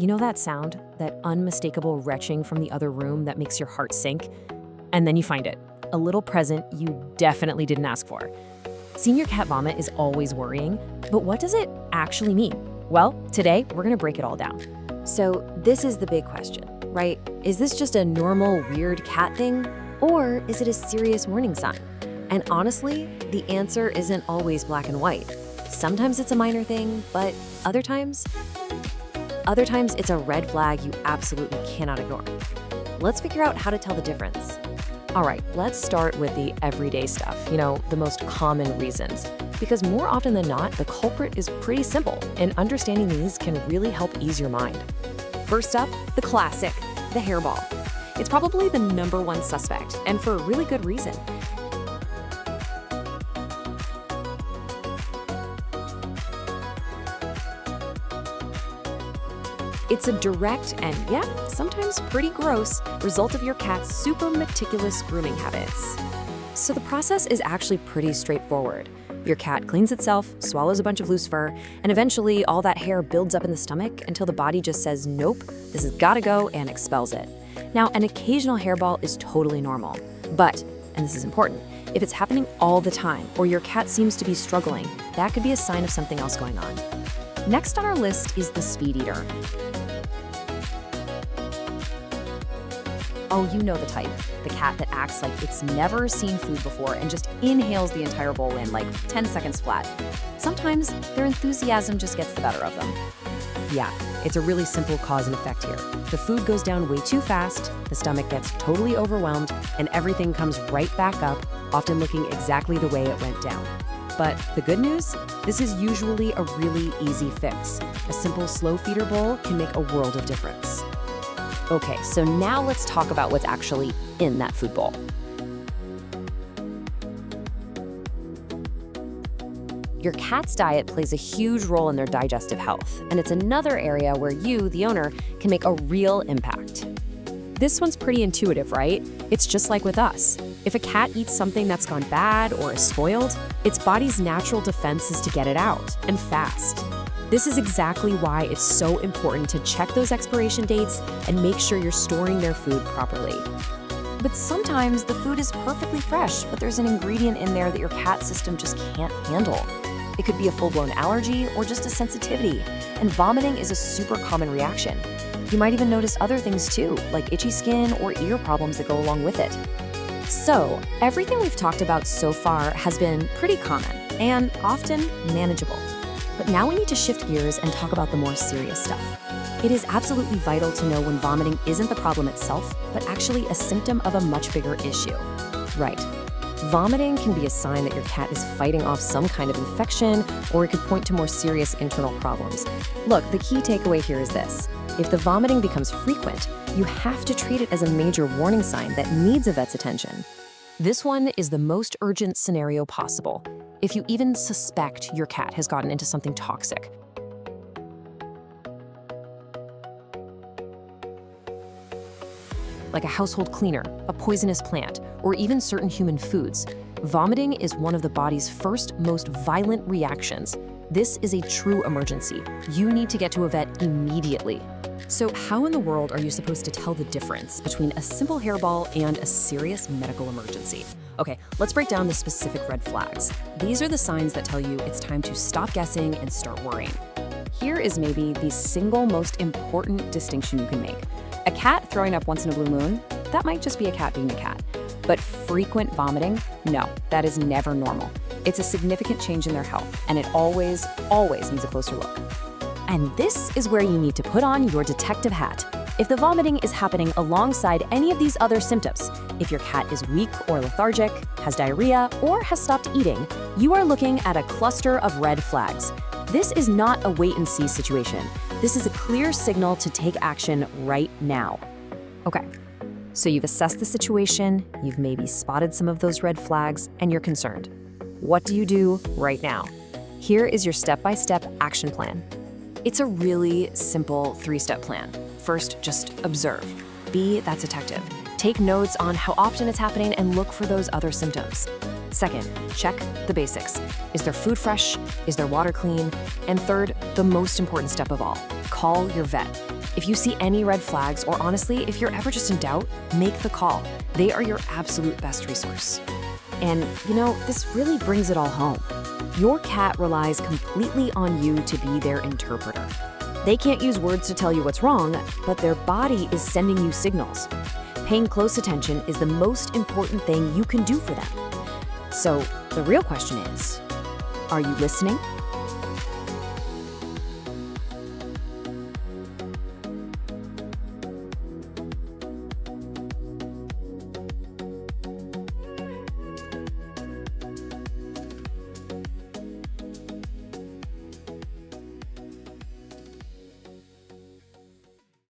You know that sound? That unmistakable retching from the other room that makes your heart sink? And then you find it. A little present you definitely didn't ask for. Seeing your cat vomit is always worrying, but what does it actually mean? Well, today we're gonna break it all down. So this is the big question, right? Is this just a normal, weird cat thing? Or is it a serious warning sign? And honestly, the answer isn't always black and white. Sometimes it's a minor thing, but other times it's a red flag you absolutely cannot ignore. Let's figure out how to tell the difference. All right, let's start with the everyday stuff, the most common reasons. Because more often than not, the culprit is pretty simple, and understanding these can really help ease your mind. First up, the classic, the hairball. It's probably the #1 suspect, and for a really good reason. It's a direct and, sometimes pretty gross result of your cat's super meticulous grooming habits. So the process is actually pretty straightforward. Your cat cleans itself, swallows a bunch of loose fur, and eventually all that hair builds up in the stomach until the body just says, nope, this has gotta go, and expels it. Now, an occasional hairball is totally normal. But, and this is important, if it's happening all the time or your cat seems to be struggling, that could be a sign of something else going on. Next on our list is the speed eater. Oh, you know the type. The cat that acts like it's never seen food before and just inhales the entire bowl in like 10 seconds flat. Sometimes their enthusiasm just gets the better of them. Yeah, it's a really simple cause and effect here. The food goes down way too fast, the stomach gets totally overwhelmed, and everything comes right back up, often looking exactly the way it went down. But the good news? This is usually a really easy fix. A simple slow feeder bowl can make a world of difference. Okay, so now let's talk about what's actually in that food bowl. Your cat's diet plays a huge role in their digestive health, and it's another area where you, the owner, can make a real impact. This one's pretty intuitive, right? It's just like with us. If a cat eats something that's gone bad or is spoiled, its body's natural defense is to get it out, and fast. This is exactly why it's so important to check those expiration dates and make sure you're storing their food properly. But sometimes the food is perfectly fresh, but there's an ingredient in there that your cat system just can't handle. It could be a full-blown allergy or just a sensitivity, and vomiting is a super common reaction. You might even notice other things too, like itchy skin or ear problems that go along with it. So, everything we've talked about so far has been pretty common and often manageable. But now we need to shift gears and talk about the more serious stuff. It is absolutely vital to know when vomiting isn't the problem itself, but actually a symptom of a much bigger issue. Right. Vomiting can be a sign that your cat is fighting off some kind of infection, or it could point to more serious internal problems. Look, the key takeaway here is this. If the vomiting becomes frequent, you have to treat it as a major warning sign that needs a vet's attention. This one is the most urgent scenario possible. If you even suspect your cat has gotten into something toxic. Like a household cleaner, a poisonous plant, or even certain human foods, vomiting is one of the body's first, most violent reactions. This is a true emergency. You need to get to a vet immediately. So how in the world are you supposed to tell the difference between a simple hairball and a serious medical emergency? Okay, let's break down the specific red flags. These are the signs that tell you it's time to stop guessing and start worrying. Here is maybe the single most important distinction you can make. A cat throwing up once in a blue moon, that might just be a cat being a cat. But frequent vomiting, no, that is never normal. It's a significant change in their health, and it always needs a closer look. And this is where you need to put on your detective hat. If the vomiting is happening alongside any of these other symptoms, if your cat is weak or lethargic, has diarrhea, or has stopped eating, you are looking at a cluster of red flags. This is not a wait-and-see situation. This is a clear signal to take action right now. Okay, so you've assessed the situation, you've maybe spotted some of those red flags, and you're concerned. What do you do right now? Here is your step-by-step action plan. It's a really simple 3-step plan. First, just observe. Be that detective. Take notes on how often it's happening and look for those other symptoms. Second, check the basics. Is their food fresh? Is their water clean? And third, the most important step of all, call your vet. If you see any red flags, or honestly, if you're ever just in doubt, make the call. They are your absolute best resource. And, this really brings it all home. Your cat relies completely on you to be their interpreter. They can't use words to tell you what's wrong, but their body is sending you signals. Paying close attention is the most important thing you can do for them. So, the real question is, are you listening?